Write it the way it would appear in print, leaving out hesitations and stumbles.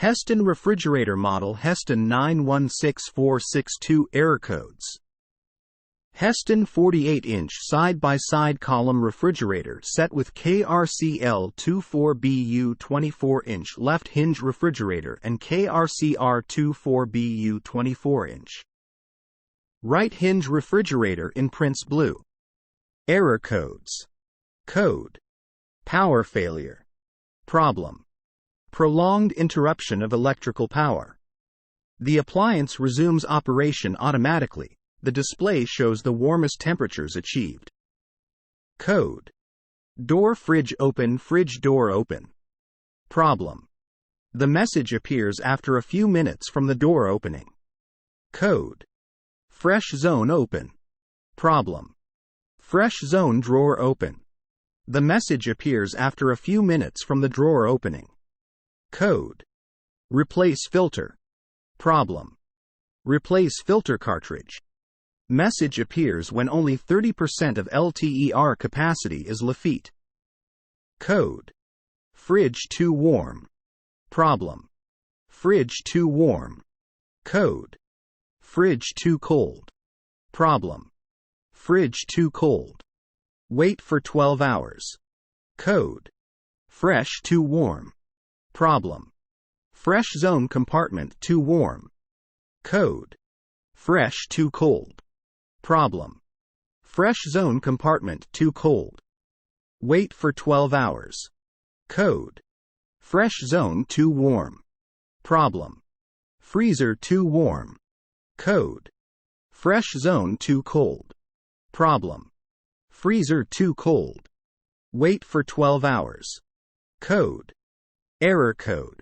Hestan refrigerator model Hestan 916462 error codes. Hestan 48-inch side-by-side column refrigerator set with KRCL24BU 24-inch left hinge refrigerator and KRCR24BU 24-inch right hinge refrigerator in Prince Blue. Error codes. Code: power failure. Problem: prolonged interruption of electrical power. The appliance resumes operation automatically. The display shows the warmest temperatures achieved. Code: door fridge open, fridge door open. Problem: the message appears after a few minutes from the door opening. Code: fresh zone open. Problem: fresh zone drawer open. The message appears after a few minutes from the drawer opening. Code: replace filter. Problem: replace filter cartridge. Message appears when only 30% of LTER capacity is Lafitte. Code: fridge too warm. Problem: fridge too warm. Code: fridge too cold. Problem: fridge too cold. Wait for 12 hours. Code: fresh too warm. Problem: fresh zone compartment too warm. Code: fresh too cold. Problem: fresh zone compartment too cold. Wait for 12 hours. Code: fresh zone too warm. Problem: freezer too warm. Code: fresh zone too cold. Problem: freezer too cold. Wait for 12 hours. Code: error code.